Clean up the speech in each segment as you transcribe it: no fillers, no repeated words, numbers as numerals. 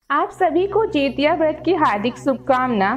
आप सभी को जितिया व्रत की हार्दिक शुभकामना।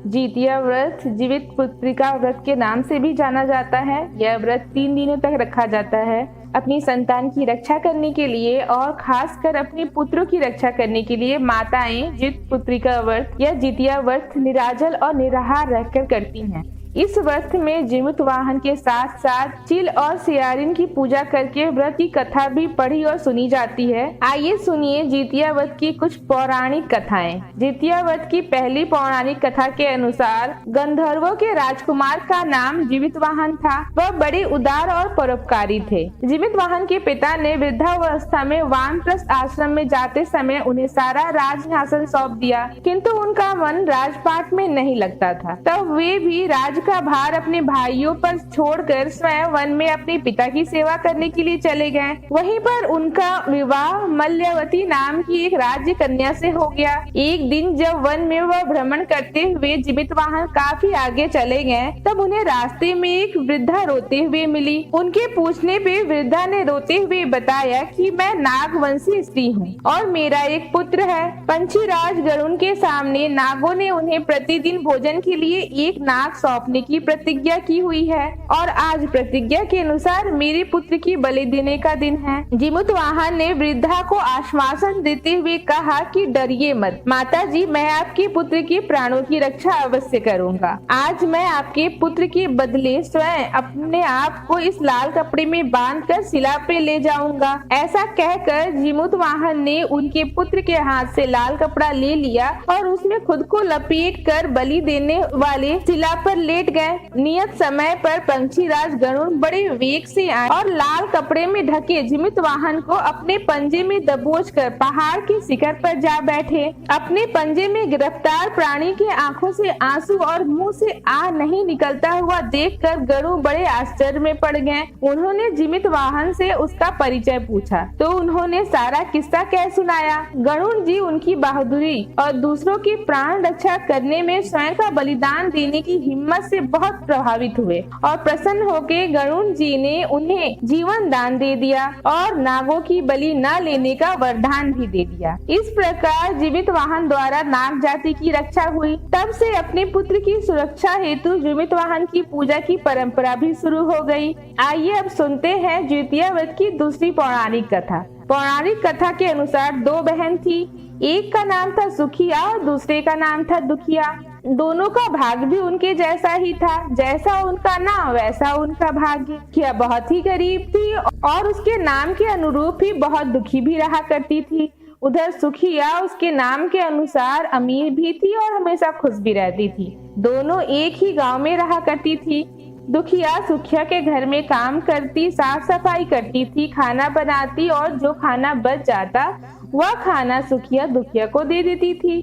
जितिया व्रत जीवित पुत्रिका व्रत के नाम से भी जाना जाता है। यह व्रत 3 दिनों तक रखा जाता है अपनी संतान की रक्षा करने के लिए और खासकर अपने पुत्रों की रक्षा करने के लिए माताएं जित पुत्रिका व्रत या जितिया व्रत निराजल और निराहार रहकर करती हैं। इस व्रत में जीवित वाहन के साथ साथ चिल और सियारिन की पूजा करके व्रत की कथा भी पढ़ी और सुनी जाती है। आइए सुनिए जितिया व्रत की कुछ पौराणिक कथाएं। जितिया व्रत की पहली पौराणिक कथा के अनुसार गंधर्वों के राजकुमार का नाम जीवित वाहन था। वह बड़े उदार और परोपकारी थे। जीवित वाहन के पिता ने वृद्धावस्था में वानप्रस्थ आश्रम में जाते समय उन्हें सारा राजसिंहासन सौंप दिया, किंतु उनका मन राजपाट में नहीं लगता था। तब वे भी राज का भार अपने भाइयों पर छोड़कर स्वयं वन में अपने पिता की सेवा करने के लिए चले गए। वहीं पर उनका विवाह मल्यवती नाम की एक राज्य कन्या से हो गया। एक दिन जब वन में वह भ्रमण करते हुए जीवित वाहन काफी आगे चले गए, तब उन्हें रास्ते में एक वृद्धा रोते हुए मिली। उनके पूछने पे वृद्धा ने रोते हुए बताया कि मैं नागवंशी स्त्री हूँ और मेरा एक पुत्र है। पंछीराज गरुड़ के सामने नागों ने उन्हें प्रतिदिन भोजन के लिए एक नाग सौंपने की प्रतिज्ञा की हुई है और आज प्रतिज्ञा के अनुसार मेरे पुत्र की बलि देने का दिन है। जीवित वाहन ने वृद्धा को आश्वासन देते हुए कहा कि डरिए मत माता जी, मैं आपके पुत्र के प्राणों की रक्षा अवश्य करूंगा। आज मैं आपके पुत्र के बदले स्वयं अपने आप को इस लाल कपड़े में बांधकर शिला पे ले जाऊंगा। ऐसा कहकर जीवित वाहन ने उनके पुत्र के हाथ से लाल कपड़ा ले लिया और उसमें खुद को लपेट कर बलि देने वाले शिला पर लेट गए। नियत समय पर पंछीराज गरुड़ बड़े वेग से आए और लाल कपड़े में ढके जीवित वाहन को अपने पंजे में दबोचकर पहाड़ के शिखर पर जा बैठे। अपने पंजे में गिरफ्तार प्राणी के आंखों से आंसू और मुंह से आह नहीं निकलता हुआ देखकर गरुड़ बड़े आश्चर्य में पड़ गए। उन्होंने जीवित वाहन से उसका परिचय पूछा तो उन्होंने सारा किस्सा कह सुनाया। गरुड़ जी उनकी बहादुरी और दूसरों की प्राण रक्षा करने में स्वयं का बलिदान देने की हिम्मत से बहुत प्रभावित हुए और प्रसन्न होकर गरुड़ जी ने उन्हें जीवन दान दे दिया और नागों की बलि न लेने का वरदान भी दे दिया। इस प्रकार जीवित वाहन द्वारा नाग जाति की रक्षा हुई। तब से अपने पुत्र की सुरक्षा हेतु जीवित वाहन की पूजा की परंपरा भी शुरू हो गई। आइए अब सुनते हैं जितिया व्रत की दूसरी पौराणिक कथा। पौराणिक कथा के अनुसार 2 बहन थी। एक का नाम था सुखिया और दूसरे का नाम था दुखिया। दोनों का भाग्य भी उनके जैसा ही था। जैसा उनका नाम वैसा उनका भाग्य। सुखिया बहुत ही गरीब थी और उसके नाम के अनुरूप ही बहुत दुखी भी रहा करती थी। उधर सुखिया उसके नाम के अनुसार अमीर भी थी और हमेशा खुश भी रहती थी। दोनों एक ही गांव में रहा करती थी। दुखिया सुखिया के घर में काम करती, साफ सफाई करती थी, खाना बनाती और जो खाना बच जाता वह खाना सुखिया दुखिया को दे देती थी।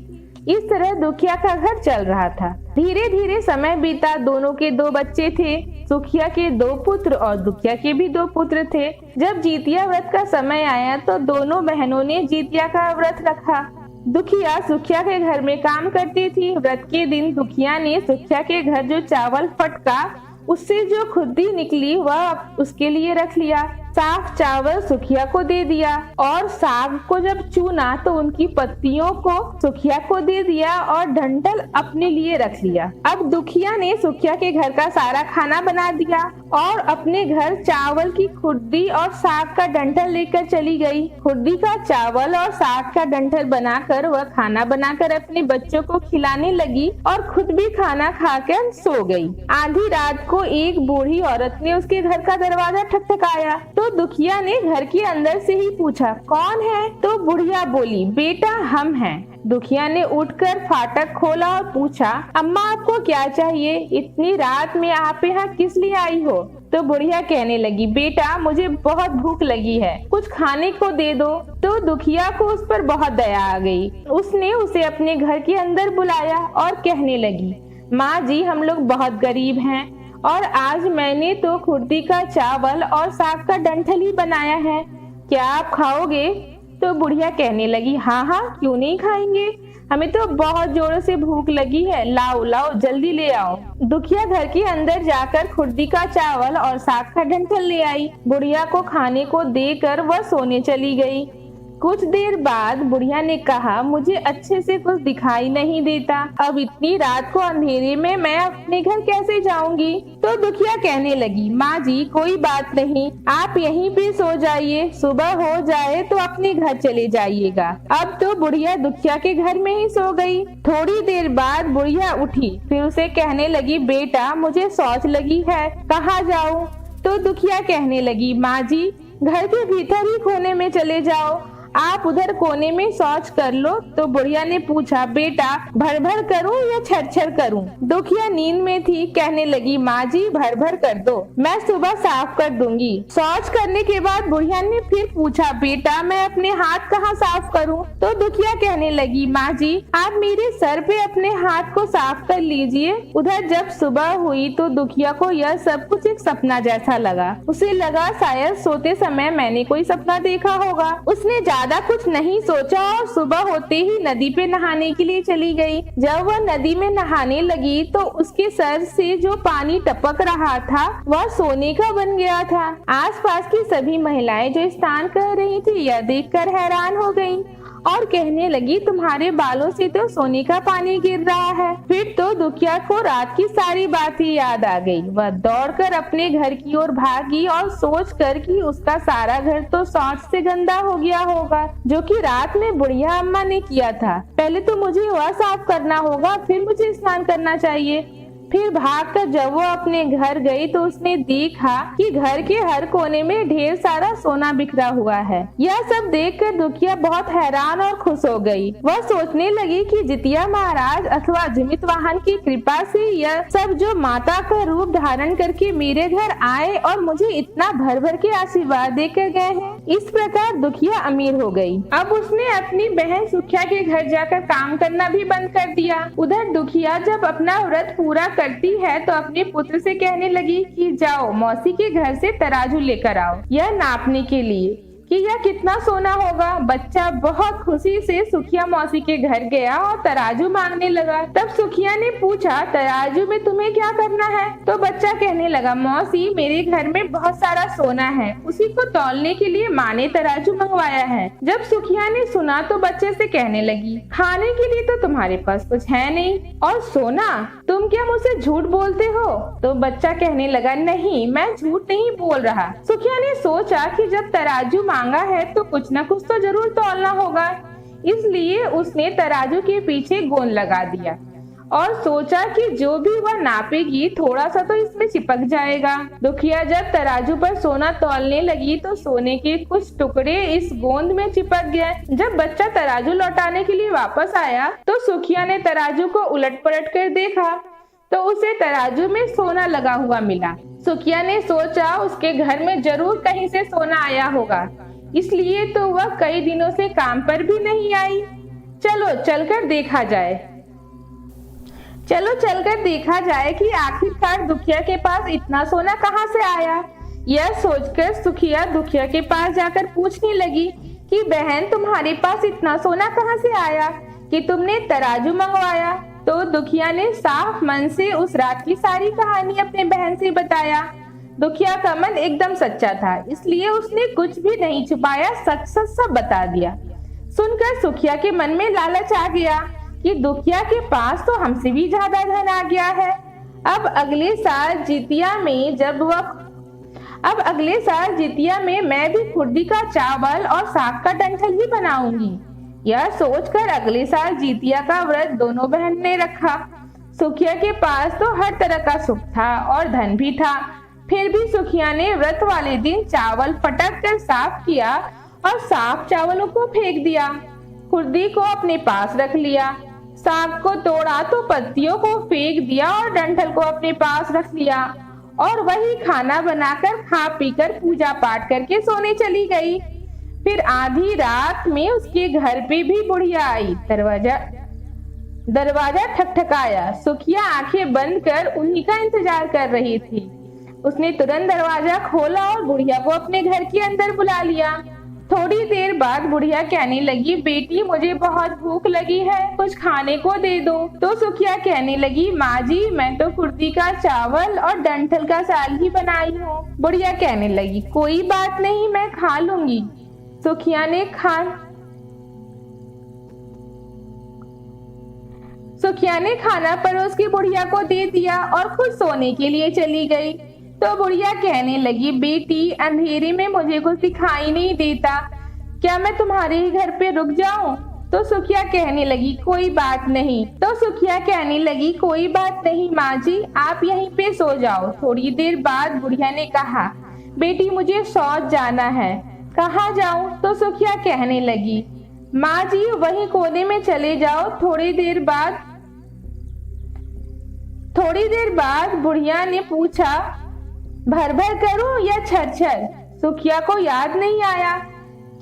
इस तरह दुखिया का घर चल रहा था। धीरे धीरे समय बीता। दोनों के 2 बच्चे थे। सुखिया के 2 पुत्र और दुखिया के भी 2 पुत्र थे। जब जितिया व्रत का समय आया तो दोनों बहनों ने जितिया का व्रत रखा। दुखिया सुखिया के घर में काम करती थी। व्रत के दिन दुखिया ने सुखिया के घर जो चावल फटका उससे जो खुद्दी निकली वह उसके लिए रख लिया। साफ चावल सुखिया को दे दिया और साग को जब चुना तो उनकी पत्तियों को सुखिया को दे दिया और डंठल अपने लिए रख लिया। अब दुखिया ने सुखिया के घर का सारा खाना बना दिया और अपने घर चावल की खुद्दी और साग का डंठल लेकर चली गई। खुद्दी का चावल और साग का डंठल बनाकर वह खाना बनाकर अपने बच्चों को खिलाने लगी और खुद भी खाना खाकर सो गई। आधी रात को एक बूढ़ी औरत ने उसके घर का दरवाजा ठकठकाया तो दुखिया ने घर के अंदर से ही पूछा, कौन है? तो बुढ़िया बोली, बेटा हम हैं। दुखिया ने उठकर फाटक खोला और पूछा, अम्मा आपको क्या चाहिए? इतनी रात में आप यहाँ किस लिए आई हो? तो बुढ़िया कहने लगी, बेटा मुझे बहुत भूख लगी है, कुछ खाने को दे दो। तो दुखिया को उस पर बहुत दया आ गई। उसने उसे अपने घर के अंदर बुलाया और कहने लगी, माँ जी हम लोग बहुत गरीब हैं और आज मैंने तो खुर्दी का चावल और साग का डंठल ही बनाया है, क्या आप खाओगे? तो बुढ़िया कहने लगी, हाँ हाँ क्यों नहीं खाएंगे, हमें तो बहुत जोरों से भूख लगी है, लाओ लाओ जल्दी ले आओ। दुखिया घर के अंदर जाकर खुर्दी का चावल और साग का डंठल ले आई। बुढ़िया को खाने को देकर वह सोने चली गई। कुछ देर बाद बुढ़िया ने कहा, मुझे अच्छे से कुछ दिखाई नहीं देता, अब इतनी रात को अंधेरे में मैं अपने घर कैसे जाऊंगी। तो दुखिया कहने लगी, माँ जी कोई बात नहीं, आप यहीं पे सो जाइए, सुबह हो जाए तो अपने घर चले जाइएगा। अब तो बुढ़िया दुखिया के घर में ही सो गई। थोड़ी देर बाद बुढ़िया उठी, फिर उसे कहने लगी, बेटा मुझे शौच लगी है, कहाँ जाऊँ। तो दुखिया कहने लगी, माँ जी घर के भीतर ही कोने में चले जाओ, आप उधर कोने में शौच कर लो। तो बुढ़िया ने पूछा, बेटा भर भर करूं या छर छर करूं। दुखिया नींद में थी, कहने लगी, माँ जी भर भर कर दो, मैं सुबह साफ कर दूंगी। शौच करने के बाद बुढ़िया ने फिर पूछा, बेटा मैं अपने हाथ कहाँ साफ करूं। तो दुखिया कहने लगी, माँ जी आप मेरे सर पे अपने हाथ को साफ कर लीजिए। उधर जब सुबह हुई तो दुखिया को यह सब कुछ एक सपना जैसा लगा। उसे लगा शायद सोते समय मैंने कोई सपना देखा होगा। उसने ज्यादा कुछ नहीं सोचा और सुबह होते ही नदी पे नहाने के लिए चली गई। जब वह नदी में नहाने लगी तो उसके सर से जो पानी टपक रहा था वह सोने का बन गया था। आसपास की सभी महिलाएं जो स्नान कर रही थी यह देखकर हैरान हो गईं और कहने लगी, तुम्हारे बालों से तो सोने का पानी गिर रहा है। फिर तो दुखिया को रात की सारी बातें याद आ गई। वह दौड़कर अपने घर की ओर भागी और सोच कर कि उसका सारा घर तो शौच से गंदा हो गया होगा जो कि रात में बुढ़िया अम्मा ने किया था। पहले तो मुझे वह साफ करना होगा, फिर मुझे स्नान करना चाहिए। फिर भागकर जब वो अपने घर गई तो उसने देखा कि घर के हर कोने में ढेर सारा सोना बिखरा हुआ है। यह सब देखकर दुखिया बहुत हैरान और खुश हो गई। वह सोचने लगी कि जितिया महाराज अथवा जिमित वाहन की कृपा से यह सब जो माता का रूप धारण करके मेरे घर आए और मुझे इतना भर भर के आशीर्वाद देकर गए हैं। इस प्रकार दुखिया अमीर हो गई। अब उसने अपनी बहन सुखिया के घर जाकर काम करना भी बंद कर दिया। उधर दुखिया जब अपना व्रत पूरा करती है तो अपने पुत्र से कहने लगी कि जाओ मौसी के घर से तराजू लेकर आओ, यह नापने के लिए कि यह कितना सोना होगा। बच्चा बहुत खुशी से सुखिया मौसी के घर गया और तराजू मांगने लगा। तब सुखिया ने पूछा, तराजू में तुम्हें क्या करना है। तो बच्चा कहने लगा, मौसी मेरे घर में बहुत सारा सोना है, उसी को तौलने के लिए माँ ने तराजू मंगवाया है। जब सुखिया ने सुना तो बच्चे से कहने लगी, खाने के लिए तो तुम्हारे पास कुछ है नहीं, और सोना, तुम क्या मुझसे झूठ बोलते हो। तो बच्चा कहने लगा, नहीं मैं झूठ नहीं बोल रहा। सुखिया ने सोचा कि जब तराजू मांगा है तो कुछ न कुछ तो जरूर तौलना होगा, इसलिए उसने तराजू के पीछे गोंद लगा दिया और सोचा कि जो भी वह नापेगी थोड़ा सा तो इसमें चिपक जाएगा। दुखिया जब तराजू पर सोना तौलने लगी तो सोने के कुछ टुकड़े इस गोंद में चिपक गए। जब बच्चा तराजू लौटाने के लिए वापस आया तो सुखिया ने तराजू को उलट पलट कर देखा तो उसे तराजू में सोना लगा हुआ मिला। सुखिया ने सोचा उसके घर में जरूर कहीं से सोना आया होगा, इसलिए तो वह कई दिनों से काम पर भी नहीं आई। चलो चलकर देखा जाए कि आखिरकार दुखिया के पास इतना सोना कहाँ से आया। यह सोचकर सुखिया दुखिया के पास जाकर पूछने लगी कि बहन तुम्हारे पास इतना सोना कहाँ से आया कि तुमने तराजू मंगवाया। तो दुखिया ने साफ मन से उस रात की सारी कहानी अपने बहन से बताया। दुखिया का मन एकदम सच्चा था, इसलिए उसने कुछ भी नहीं छुपाया, सच सच सब बता दिया। सुनकर सुखिया के मन में लालच आ गया कि दुखिया के पास तो हमसे भी ज्यादा धन आ गया है। अब अगले साल जितिया में मैं भी खुर्दी का चावल और साग का डंठल ही बनाऊंगी। यह सोचकर अगले साल जितिया का व्रत दोनों बहन ने रखा। सुखिया के पास तो हर तरह का सुख था और धन भी था, फिर भी सुखिया ने व्रत वाले दिन चावल फटक कर साफ किया और साफ चावलों को फेंक दिया। खुर्दी को अपने पास रख लिया, साग को तोड़ा तो पत्तियों को फेंक दिया और डंठल को अपने पास रख लिया और वही खाना बनाकर खा पीकर पूजा पाठ करके सोने चली गई। फिर आधी रात में उसके घर पे भी बुढ़िया आई। दरवाजा ठकठकाया। सुखिया आंखें बंद कर उन्हीं का इंतजार कर रही थी। उसने तुरंत दरवाजा खोला और बुढ़िया को अपने घर के अंदर बुला लिया। थोड़ी देर बाद बुढ़िया कहने लगी, बेटी मुझे बहुत भूख लगी है, कुछ खाने को दे दो। तो सुखिया कहने लगी, माँ जी मैं तो कुर्ती का चावल और डंठल का साग ही बनाई हूँ। बुढ़िया कहने लगी, कोई बात नहीं मैं खा लूंगी। सुखिया ने सुखिया ने खाना परोस के बुढ़िया को दे दिया और खुद सोने के लिए चली गई। तो बुढ़िया कहने लगी, बेटी अंधेरे में मुझे कुछ दिखाई नहीं देता, क्या मैं तुम्हारे ही घर पे रुक जाऊं? तो सुखिया कहने लगी, कोई बात नहीं। तो सुखिया कहने लगी, कोई बात नहीं माँ जी, आप यहीं पे सो जाओ। थोड़ी देर बाद बुढ़िया ने कहा, बेटी मुझे शौच जाना है, कहाँ जाऊं? तो सुखिया कहने लगी, माँ जी वही कोने में चले जाओ। थोड़ी देर बाद बुढ़िया ने पूछा, भर भर करूं या छर? सुखिया को याद नहीं आया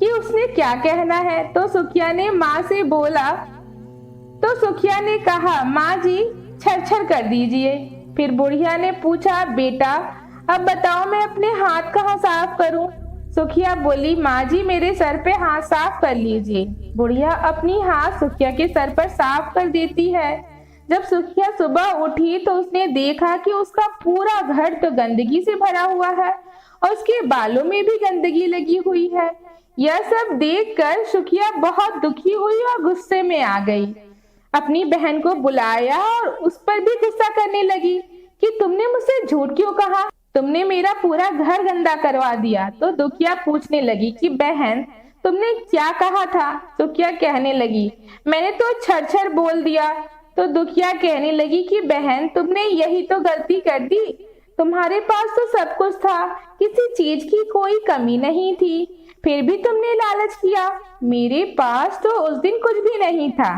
कि उसने क्या कहना है। तो सुखिया ने माँ से बोला, तो सुखिया ने कहा, माँ जी छर कर दीजिए। फिर बुढ़िया ने पूछा, बेटा अब बताओ मैं अपने हाथ कहाँ साफ करूं? सुखिया बोली, माँ जी मेरे सर पे हाथ साफ कर लीजिए। बुढ़िया अपनी हाथ सुखिया के सर पर साफ कर देती है। जब सुखिया सुबह उठी तो उसने देखा कि उसका पूरा घर तो गंदगी से भरा हुआ है और उसके बालों में भी गंदगी लगी हुई है। यह सब देखकर सुखिया बहुत दुखी हुई और गुस्से में आ गई। अपनी बहन को बुलाया और उस पर भी गुस्सा करने लगी कि तुमने मुझसे झूठ क्यों कहा, तुमने मेरा पूरा घर गंदा करवा दिया। तो दुखिया पूछने लगी कि बहन तुमने क्या कहा था? सुखिया कहने लगी, मैंने तो छर बोल दिया। तो दुखिया कहने लगी कि बहन तुमने यही तो गलती कर दी, तुम्हारे पास तो सब कुछ था, किसी चीज की कोई कमी नहीं थी, फिर भी तुमने लालच किया। मेरे पास तो उस दिन कुछ भी नहीं था,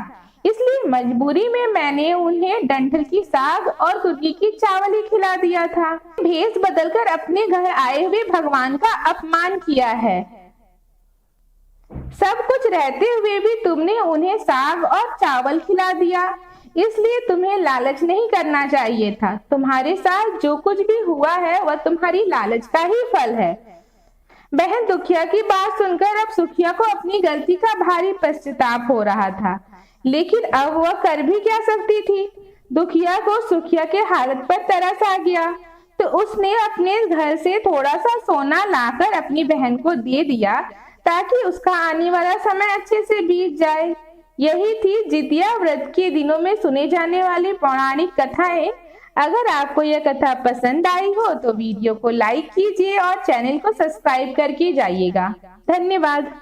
इसलिए मजबूरी में मैंने उन्हें डंठल की साग और कुर्की की चावल ही खिला दिया था। भेष बदलकर अपने घर आए हुए भगवान का अपमान किया है। सब कुछ रहते हुए भी तुमने उन्हें साग और चावल खिला दिया, इसलिए तुम्हें लालच नहीं करना चाहिए था। तुम्हारे साथ जो कुछ भी हुआ है वह तुम्हारी लालच का ही फल है। बहन दुखिया की बात सुनकर अब सुखिया को अपनी गलती का भारी पश्चाताप हो रहा था, लेकिन अब वह कर भी क्या सकती थी। दुखिया को सुखिया के हालत पर तरस आ गया, तो उसने अपने घर से थोड़ा सा सोना लाकर अपनी बहन को दे दिया ताकि उसका आने वाला समय अच्छे से बीत जाए। यही थी जितिया व्रत के दिनों में सुने जाने वाली पौराणिक कथाएं। अगर आपको यह कथा पसंद आई हो तो वीडियो को लाइक कीजिए और चैनल को सब्सक्राइब करके जाइएगा। धन्यवाद।